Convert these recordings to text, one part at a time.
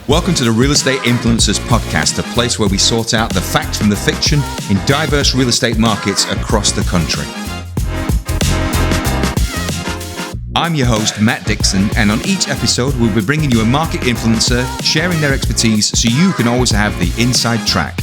Welcome to the Real Estate Influencers Podcast, a place where we sort out the fact from the fiction in diverse real estate markets across the country. I'm your host, Matt Dixon, and on each episode, we'll be bringing you a market influencer, sharing their expertise so you can always have the inside track.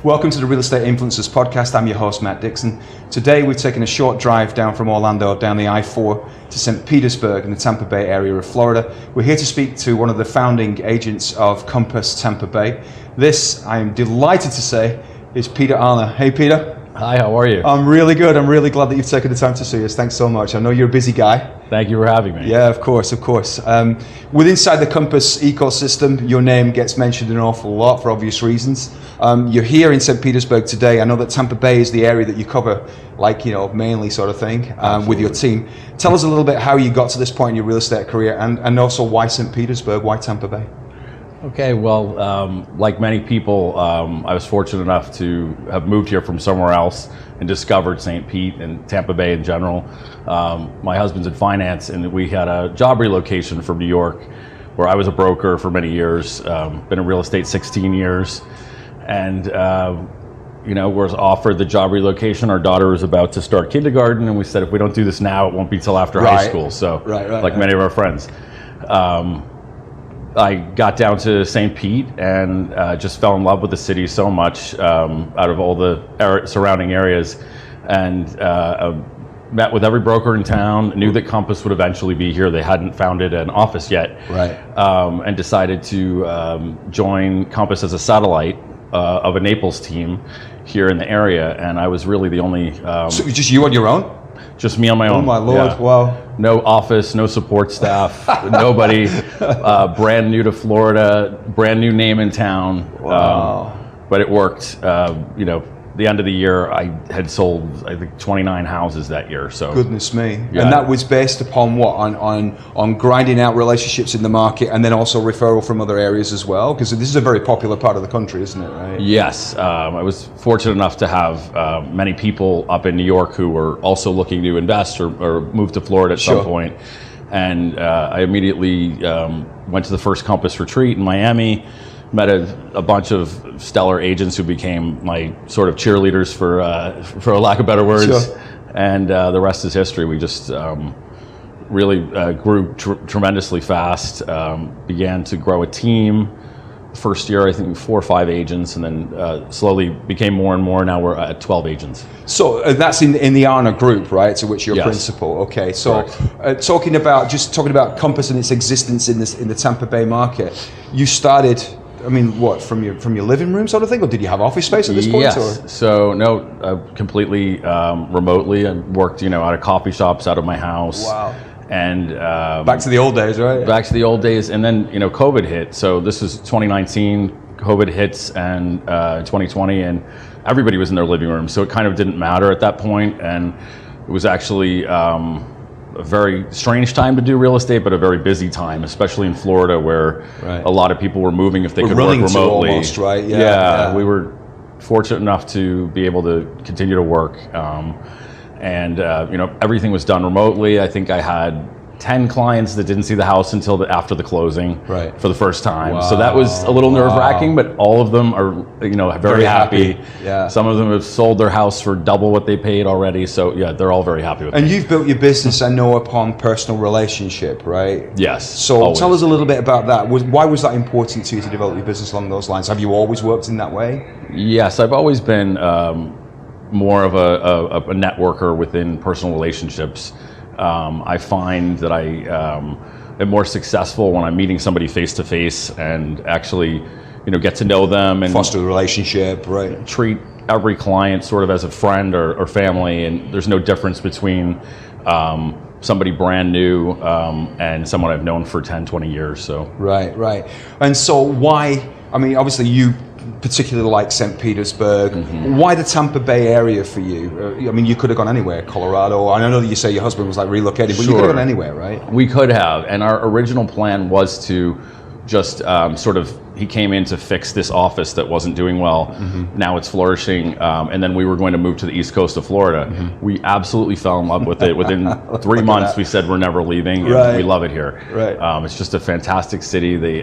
Welcome to the Real Estate Influencers Podcast. I'm your host, Matt Dixon. Today, we've taken a short drive down from Orlando, down the I-4 to St. Petersburg in the Tampa Bay area of Florida. We're here to speak to one of the founding agents of Compass Tampa Bay. This, I am delighted to say, is Peter Arner. Hey, Peter. Hi, how are you? I'm really good. I'm really glad that you've taken the time to see us. Thanks so much. I know you're a busy guy. Thank you for having me. Yeah, of course. With inside the Compass ecosystem, your name gets mentioned an awful lot for obvious reasons. You're here in St. Petersburg today. I know that Tampa Bay is the area that you cover, mainly sort of thing, with your team. Tell us a little bit how you got to this point in your real estate career and also why St. Petersburg, why Tampa Bay? Okay, well, like many people, I was fortunate enough to have moved here from somewhere else and discovered St. Pete and Tampa Bay in general. My husband's in finance, and we had a job relocation from New York, where I was a broker for many years, been in real estate 16 years, and was offered the job relocation. Our daughter was about to start kindergarten, and we said, if we don't do this now, it won't be till after high school. So, many of our friends. I got down to St. Pete and just fell in love with the city so much out of all the surrounding areas, and met with every broker in town, knew that Compass would eventually be here. They hadn't founded an office yet, and decided to join Compass as a satellite of a Naples team here in the area, and I was really the only... So just you on your own? Just me on my own. Oh my Lord, yeah. Wow. No office, no support staff, nobody, brand new to Florida, brand new name in town. Wow. But it worked. The end of the year, I had sold, I think, 29 houses that year. So goodness me. Yeah. And that was based upon what? On grinding out relationships in the market and then also referral from other areas as well? Because this is a very popular part of the country, isn't it, right? Yes. I was fortunate enough to have many people up in New York who were also looking to invest or move to Florida at some point. And I immediately went to the first Compass retreat in Miami, met a bunch of stellar agents who became my sort of cheerleaders, for a lack of better words, and the rest is history. We just really grew tremendously fast, began to grow a team. First year, I think 4 or 5 agents, and then slowly became more and more. Now we're at 12 agents. So that's in the Arner Group, right? To which you're Yes. principal. Okay, so talking about Compass and its existence in the Tampa Bay market, you started. I mean, what, from your living room sort of thing, or did you have office space at this point? Yes. Or? So no, completely remotely. I worked, out of coffee shops, out of my house. Wow. And back to the old days, right? Back to the old days, and then COVID hit. So this was 2019. COVID hits, and 2020, and everybody was in their living room. So it kind of didn't matter at that point, and it was actually a very strange time to do real estate, but a very busy time, especially in Florida, where a lot of people were moving if they could work remotely. Almost, right? Yeah, we were fortunate enough to be able to continue to work, and everything was done remotely. I think I had 10 clients that didn't see the house until after the closing for the first time. Wow. So that was a little nerve-wracking, but all of them are, very happy. Yeah. Some of them have sold their house for double what they paid already. So yeah, they're all very happy with it. And you've built your business, I know, upon personal relationship, right? Yes. So always. Tell us a little bit about that. Why was that important to you to develop your business along those lines? Have you always worked in that way? Yes, I've always been more of a networker within personal relationships. I find that I am more successful when I'm meeting somebody face to face and actually, get to know them and foster a relationship, right? Treat every client sort of as a friend or family, and there's no difference between somebody brand new and someone I've known for 10, 20 years. So right. And so why? I mean, obviously you particularly like St. Petersburg. Mm-hmm. Why the Tampa Bay area for you? I mean, you could have gone anywhere, Colorado. I know that you say your husband was relocated, but you could have gone anywhere, right? We could have, and our original plan was to just he came in to fix this office that wasn't doing well. Now it's flourishing, and then we were going to move to the east coast of Florida. We absolutely fell in love with it. Within 3 months, we said we're never leaving. We love it here. It's just a fantastic city. They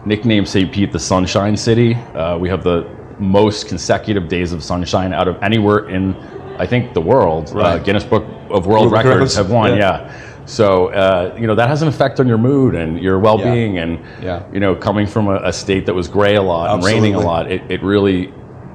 nicknamed St. Pete the Sunshine City. We have the most consecutive days of sunshine out of anywhere in, I think, the world. Guinness Book of World Records have won. So, that has an effect on your mood and your well-being, and, coming from a state that was gray a lot and raining a lot, it really,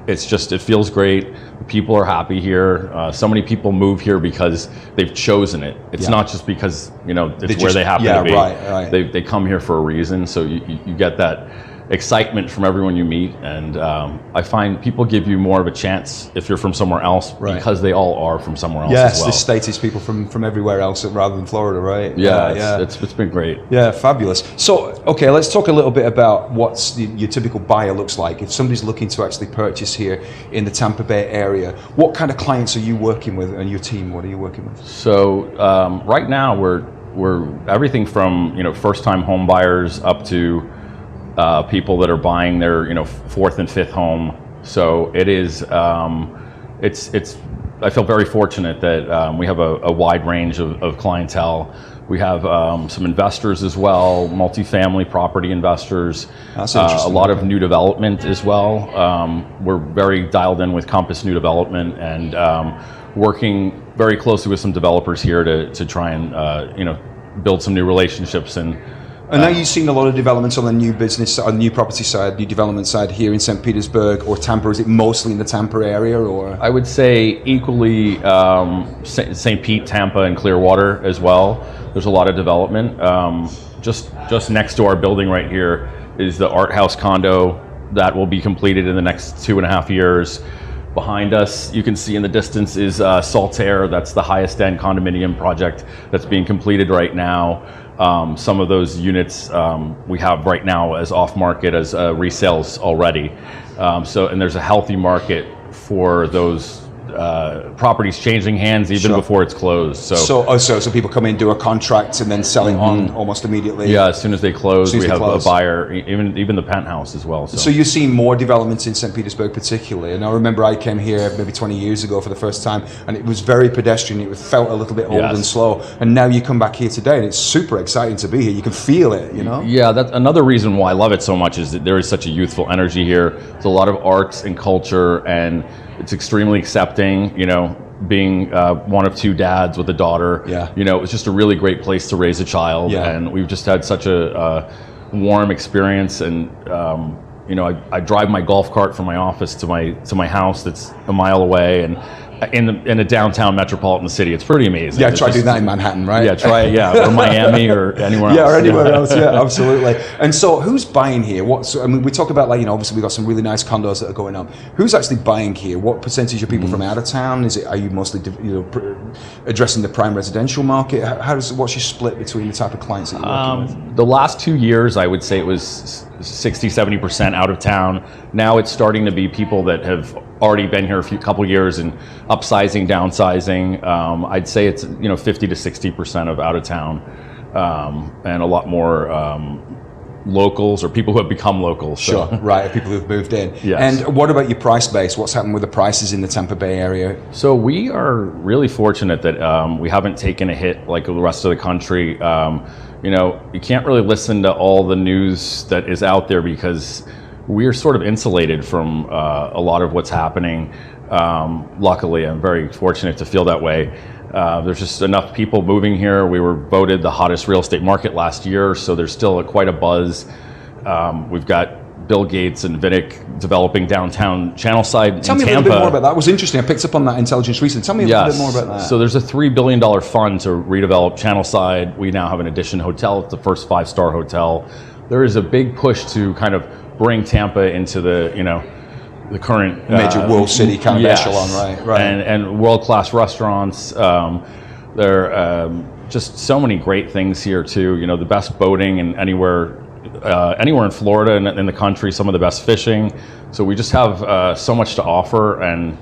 it feels great. People are happy here. So many people move here because they've chosen it. It's not just because, it's where they happen to be. They come here for a reason. So you get that excitement from everyone you meet, and I find people give you more of a chance if you're from somewhere else, because they all are from somewhere else as well. This state is people from everywhere else rather than Florida, right? It's been great. Yeah, fabulous. So, okay, let's talk a little bit about what your typical buyer looks like. If somebody's looking to actually purchase here in the Tampa Bay area, what kind of clients are you working with, and your team, what are you working with? So right now we're everything from first-time home buyers up to people that are buying their fourth and fifth home. So it is it's I feel very fortunate that we have a wide range of clientele. We have some investors as well, multifamily property investors. That's interesting. A lot of new development as well. We're very dialed in with Compass New Development, and working very closely with some developers here to try and build some new relationships. And now you've seen a lot of developments on the new business, on the new property side, new development side here in St. Petersburg or Tampa. Is it mostly in the Tampa area, or? I would say equally St. Pete, Tampa, and Clearwater as well. There's a lot of development. Just next to our building right here is the Art House condo that will be completed in the next 2.5 years. Behind us, you can see in the distance is Saltaire. That's the highest end condominium project that's being completed right now. Some of those units we have right now as off market as resales already. And there's a healthy market for those properties changing hands even before it's closed. So people come in, do a contract, and then selling on almost immediately. Yeah, as soon as they close, we have a buyer, even the penthouse as well. So you're seeing more developments in St. Petersburg particularly. And I remember I came here maybe 20 years ago for the first time, and it was very pedestrian. It felt a little bit old and slow. And now you come back here today, and it's super exciting to be here. You can feel it, Yeah, that's another reason why I love it so much, is that there is such a youthful energy here. There's a lot of arts and culture, and it's extremely accepting, being one of two dads with a daughter. It's just a really great place to raise a child. And we've just had such a warm experience. And, I drive my golf cart from my office to my house that's a mile away, and in a downtown metropolitan city. It's pretty amazing. Yeah, try to do that in Manhattan, right? Yeah, try it, or Miami or anywhere else. Yeah, or anywhere else, absolutely. And so who's buying here? We talk about, obviously we've got some really nice condos that are going up. Who's actually buying here? What percentage of people from out of town? Are you mostly addressing the prime residential market? What's your split between the type of clients that you're working with? The last 2 years, I would say it was 60-70% out of town. Now it's starting to be people that have already been here a couple years and upsizing, downsizing. I'd say it's 50 to 60% of out of town, and a lot more locals or people who have become locals. Sure, right, people who've moved in. Yes. And what about your price base? What's happened with the prices in the Tampa Bay area? So we are really fortunate that we haven't taken a hit like the rest of the country. You can't really listen to all the news that is out there because we're sort of insulated from a lot of what's happening. Luckily, I'm very fortunate to feel that way. There's just enough people moving here. We were voted the hottest real estate market last year, so there's still quite a buzz. We've got Bill Gates and Vinnick developing downtown Channelside in Tampa. Tell me a little bit more about that. It was interesting. I picked up on that intelligence recently. Tell me a little bit more about that. So there's a $3 billion fund to redevelop Channelside. We now have an Edition hotel. It's the first 5-star hotel. There is a big push to kind of bring Tampa into the current major world city kind of echelon, right? And world-class restaurants. There are just so many great things here too. The best boating and anywhere in Florida and in the country. Some of the best fishing. So we just have so much to offer, and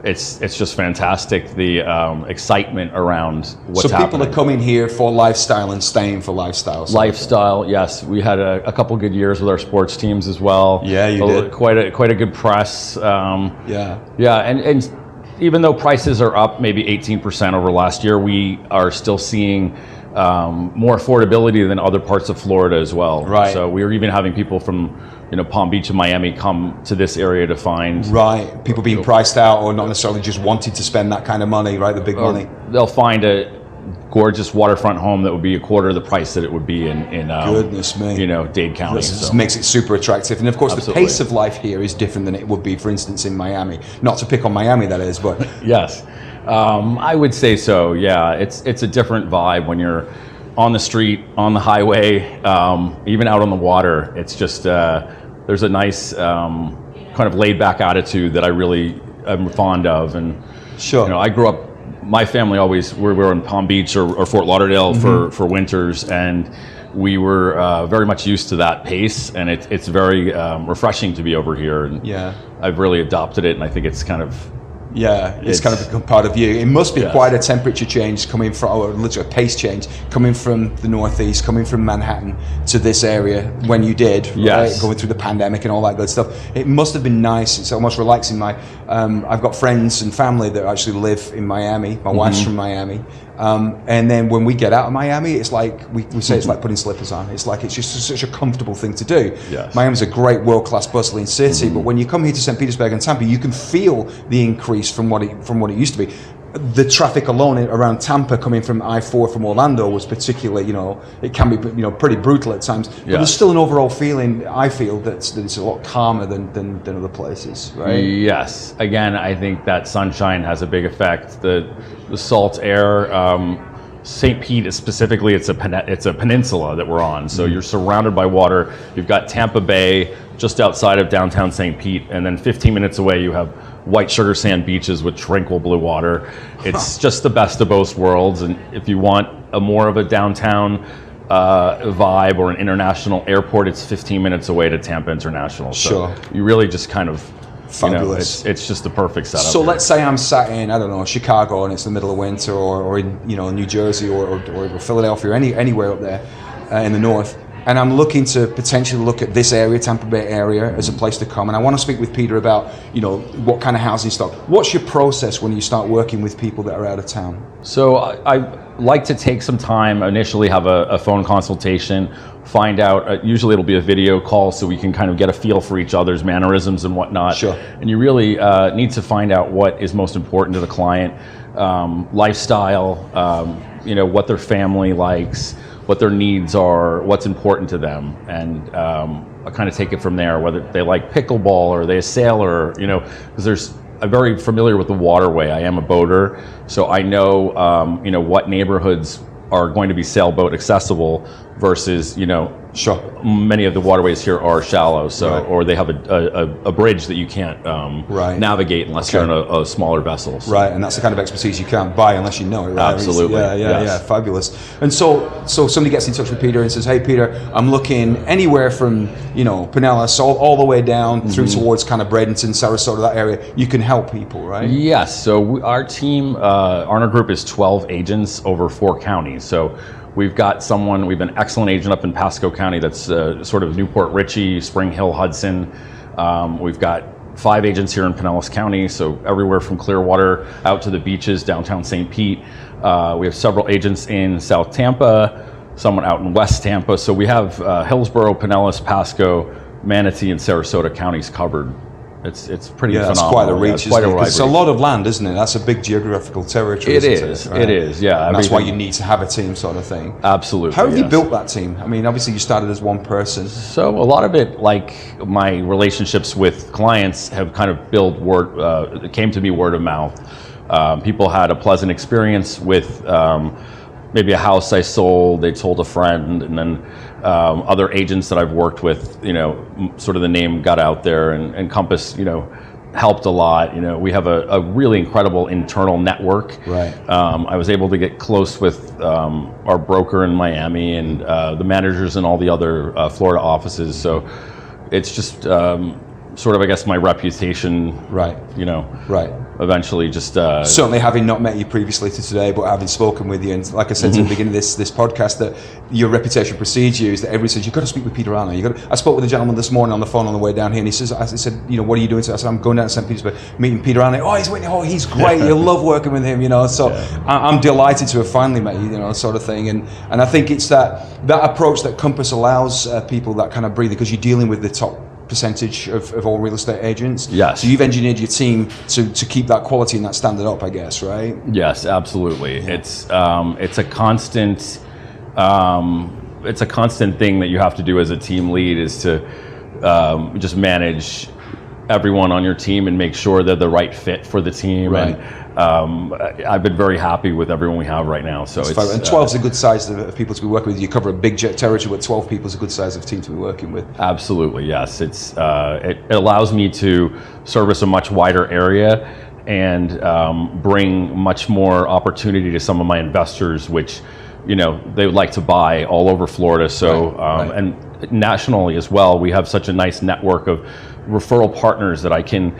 it's just fantastic, the excitement around what's happening. So people are coming here for lifestyle and staying for lifestyle. Lifestyle, yes. We had a couple good years with our sports teams as well. Yeah, you did. Quite a good press. Yeah, and even though prices are up maybe 18% over last year, we are still seeing more affordability than other parts of Florida as well. Right. So we were even having people from Palm Beach and Miami come to this area to find. Right. People being priced out or not necessarily just wanting to spend that kind of money, right? The big money. They'll find a gorgeous waterfront home that would be a quarter of the price that it would be in goodness me, Dade County. This makes it super attractive. And of course, Absolutely. the pace of life here is different than it would be, for instance, in Miami. Not to pick on Miami, that is, but yes, I would say so. Yeah, it's a different vibe when you're on the street, on the highway, even out on the water. It's just there's a nice kind of laid back attitude that I really am fond of. And sure, I grew up. My family always we were in Palm Beach or Fort Lauderdale for winters, and we were very much used to that pace. And it's very refreshing to be over here. And yeah, I've really adopted it, and I think it's kind of. Yeah, it's kind of become part of you. It must be yes. quite a temperature change coming from, or literally a pace change, coming from the Northeast, coming from Manhattan to this area when you did, yes. right? Going through the pandemic and all that good stuff. It must have been nice. It's almost relaxing. I've got friends and family that actually live in Miami. My wife's from Miami. And then when we get out of Miami, it's like, we say it's like putting slippers on. It's like, it's just such a comfortable thing to do. Yes. Miami's a great world-class bustling city, but when you come here to St. Petersburg and Tampa, you can feel the increase from what it used to be. The traffic alone around Tampa coming from I-4 from Orlando was particularly, it can be, pretty brutal at times. But there's still an overall feeling, I feel, that it's a lot calmer than other places, right? Yes. Again, I think that sunshine has a big effect. The salt air, St. Pete specifically, it's a peninsula that we're on. So you're surrounded by water. You've got Tampa Bay just outside of downtown St. Pete, and then 15 minutes away you have white sugar sand beaches with tranquil blue water. It's just the best of both worlds. And if you want more of a downtown vibe or an international airport, it's 15 minutes away to Tampa International. So you really just kind of fabulous. It's just the perfect setup. So let's say I'm sat in, I don't know, Chicago, and it's the middle of winter, or in New Jersey or Philadelphia, or anywhere up there in the north. And I'm looking to potentially look at this area, Tampa Bay area, as a place to come. And I want to speak with Peter about, what kind of housing stock. What's your process when you start working with people that are out of town? So I like to take some time, initially have a phone consultation, find out, usually it'll be a video call so we can kind of get a feel for each other's mannerisms and whatnot. Sure. And you really need to find out what is most important to the client, lifestyle, what their family likes, what their needs are, what's important to them, and I kind of take it from there, whether they like pickleball or they a sailor, because I'm very familiar with the waterway. I am a boater, so I know, what neighborhoods are going to be sailboat accessible versus, Sure. Many of the waterways here are shallow, so Right. or they have a bridge that you can't Right. navigate unless you're in a smaller vessel. So. Right, and that's the kind of expertise you can't buy unless you know it, right? Absolutely. Yeah, fabulous. And so somebody gets in touch with Peter and says, "Hey, Peter, I'm looking anywhere from Pinellas all the way down through towards kind of Bradenton, Sarasota, that area. You can help people, right?" Yes. So our team, Arner Group, is 12 agents over 4 counties. So we've got we've an excellent agent up in Pasco County that's sort of Newport Richey, Spring Hill, Hudson. We've got 5 agents here in Pinellas County, so everywhere from Clearwater out to the beaches, downtown St. Pete. We have several agents in South Tampa, someone out in West Tampa. So we have Hillsborough, Pinellas, Pasco, Manatee, and Sarasota counties covered. It's pretty phenomenal. It's quite a reach. It's quite a It's a lot of land, isn't it? That's a big geographical territory. It is. Right? It is. Yeah. And that's why you need to have a team, sort of thing. Absolutely. How have you built that team? I mean, obviously you started as one person. So a lot of it, like my relationships with clients, have kind of it came to me word of mouth. People had a pleasant experience with maybe a house I sold. They told a friend, and then other agents that I've worked with, sort of the name got out there, and Compass, helped a lot. We have a really incredible internal network. Right. I was able to get close with our broker in Miami and the managers in all the other Florida offices. So it's just sort of, I guess, my reputation, right, right, eventually just certainly having not met you previously to today, but having spoken with you, and like I said to the beginning of this podcast, that your reputation precedes you, is that everybody says you've got to speak with Peter Arner. I spoke with a gentleman this morning on the phone on the way down here, and he says, I said, what are you doing today? I said, I'm going down to St. Petersburg, meeting Peter Arner. He's great. You'll love working with him, So I'm delighted to have finally met you, sort of thing. And I think it's that approach that Compass allows people that kind of breathing, because you're dealing with the top percentage of all real estate agents. Yes. So you've engineered your team to keep that quality and that standard up, I guess, right? Yes, absolutely. Yeah. It's a constant thing that you have to do as a team lead, is to just manage everyone on your team and make sure they're the right fit for the team. Right. And I've been very happy with everyone we have right now. So it's and 12 is a good size of people to be working with. You cover a big territory, but 12 people is a good size of team to be working with. Absolutely, yes. It allows me to service a much wider area and bring much more opportunity to some of my investors, which they would like to buy all over Florida. So right. And nationally as well, we have such a nice network of referral partners that I can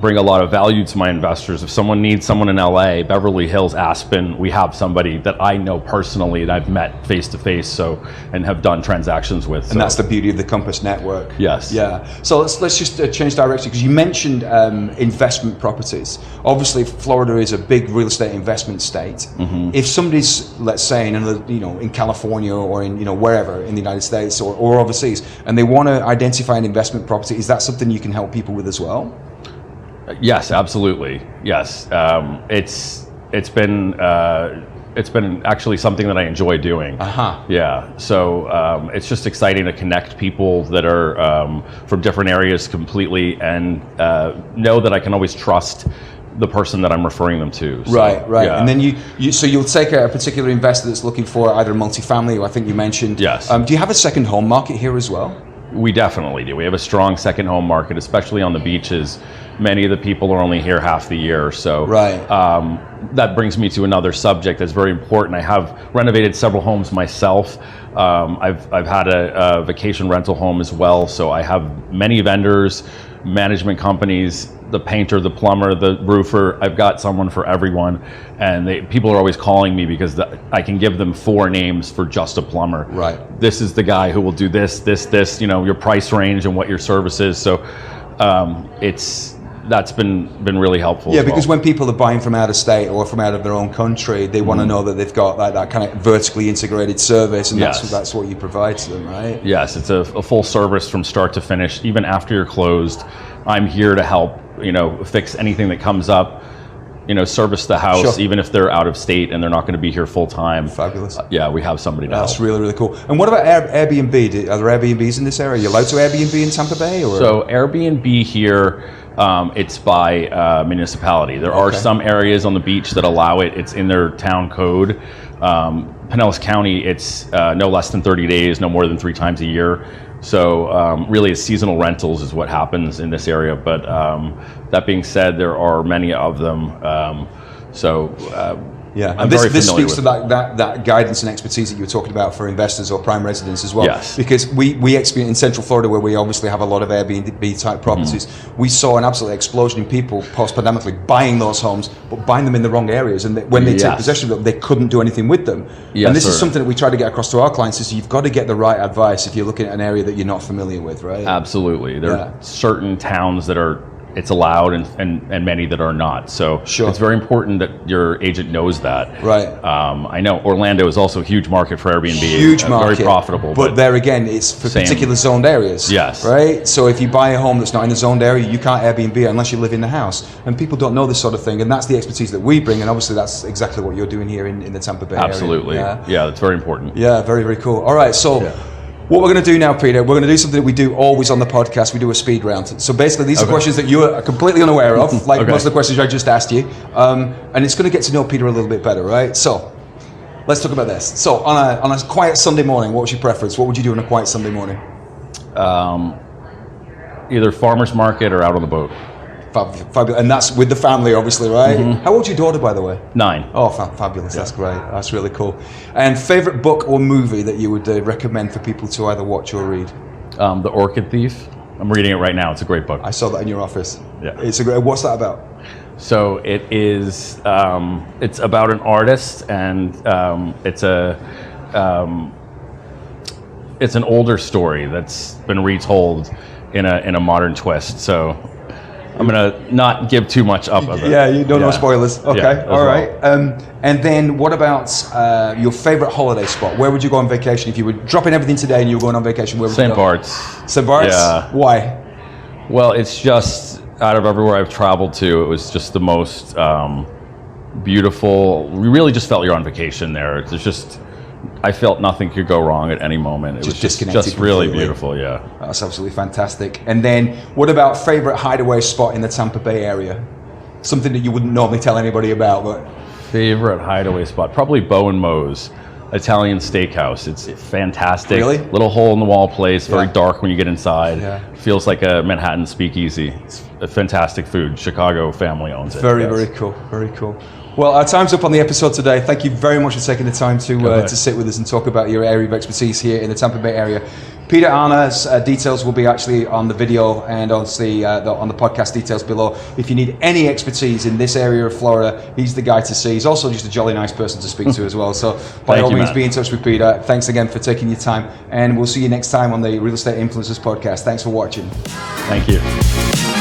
bring a lot of value to my investors. If someone needs someone in LA, Beverly Hills, Aspen, we have somebody that I know personally and I've met face to face, and have done transactions with. And that's the beauty of the Compass network. Yes. Yeah. So let's just change direction, because you mentioned investment properties. Obviously, Florida is a big real estate investment state. Mm-hmm. If somebody's, let's say, in California or in wherever in the United States or overseas, and they want to identify an investment property, is that something you can help people with as well? Yes, absolutely. Yes, it's been actually something that I enjoy doing. Yeah. So it's just exciting to connect people that are from different areas completely, and know that I can always trust the person that I'm referring them to. So, right. Yeah. And then you'll take a particular investor that's looking for either multifamily, or I think you mentioned. Yes. Do you have a second home market here as well? We definitely do. We have a strong second home market, especially on the beaches. Many of the people are only here half the year. So right. That brings me to another subject that's very important. I have renovated several homes myself. I've had a vacation rental home as well. So I have many vendors, management companies, the painter, the plumber, the roofer. I've got someone for everyone, and people are always calling me because I can give them 4 names for just a plumber. Right. This is the guy who will do this, your price range and what your service is. So that's been really helpful. Yeah, because when people are buying from out of state or from out of their own country, they want to know that they've got that kind of vertically integrated service, and yes. that's what you provide to them, right? Yes, it's a full service from start to finish. Even after you're closed, I'm here to help, fix anything that comes up, service the house, sure. Even if they're out of state and they're not going to be here full time. Fabulous. Yeah, we have somebody to help. That's really, really cool. And what about Airbnb? Are there Airbnbs in this area? Are you allowed to Airbnb in Tampa Bay? Or? So Airbnb here, it's by municipality. There are some areas on the beach that allow it. It's in their town code. Pinellas County, it's no less than 30 days, no more than 3 times a year. So really, it's seasonal rentals is what happens in this area. But that being said, there are many of them. Yeah, I'm and this speaks to that guidance and expertise that you were talking about for investors or prime residents as well. Yes. Because we experience in Central Florida, where we obviously have a lot of Airbnb type properties, we saw an absolute explosion in people post-pandemically buying those homes, but buying them in the wrong areas. And when they take possession of them, they couldn't do anything with them. Yes, and this is something that we try to get across to our clients, is you've got to get the right advice if you're looking at an area that you're not familiar with, right? Absolutely. There are certain towns that it's allowed and many that are not. So sure. It's very important that your agent knows that. Right. I know Orlando is also a huge market for Airbnb. Huge market. Very profitable. But there again, it's for particular zoned areas. Yes. Right? So if you buy a home that's not in the zoned area, you can't Airbnb unless you live in the house. And people don't know this sort of thing. And that's the expertise that we bring. And obviously that's exactly what you're doing here in the Tampa Bay area. Absolutely. Yeah, that's very important. Yeah, very, very cool. All right, so what we're going to do now, Peter, we're going to do something that we do always on the podcast. We do a speed round. So basically, these are questions that you are completely unaware of, like most of the questions I just asked you. And it's going to get to know Peter a little bit better, right? So let's talk about this. So on a quiet Sunday morning, what was your preference? What would you do on a quiet Sunday morning? Either farmer's market or out on the boat. Fabulous. And that's with the family, obviously, right? Mm-hmm. How old's your daughter, by the way? 9. Oh, fabulous. Yeah. That's great. That's really cool. And favorite book or movie that you would recommend for people to either watch or read? The Orchid Thief. I'm reading it right now. It's a great book. I saw that in your office. Yeah. It's a great. What's that about? So it is. It's about an artist, and it's an older story that's been retold in a modern twist. So I'm gonna not give too much up of it. Yeah, you don't know spoilers. Okay, Yeah, all right. And then what about your favorite holiday spot? Where would you go on vacation if you were dropping everything today and you were going on vacation? Where would you go? St. Bart's. St. Bart's? Yeah. Why? Well, it's just out of everywhere I've traveled to, it was just the most beautiful. We really just felt you're on vacation there. There's just, I felt nothing could go wrong at any moment. It was just really beautiful, yeah. That's absolutely fantastic. And then what about favorite hideaway spot in the Tampa Bay area? Something that you wouldn't normally tell anybody about, but... Favorite hideaway spot? Probably Bo and Mo's Italian Steakhouse. It's fantastic. Really? Little hole in the wall place, very dark when you get inside. Yeah. Feels like a Manhattan speakeasy. It's a fantastic food. Chicago family owns it. Very cool, very cool. Well, our time's up on the episode today. Thank you very much for taking the time to sit with us and talk about your area of expertise here in the Tampa Bay area. Peter Arner's details will be actually on the video and on the podcast details below. If you need any expertise in this area of Florida, he's the guy to see. He's also just a jolly nice person to speak to as well. So by all means, be in touch with Peter. Thanks again for taking your time, and we'll see you next time on the Real Estate Influencers Podcast. Thanks for watching. Thank you.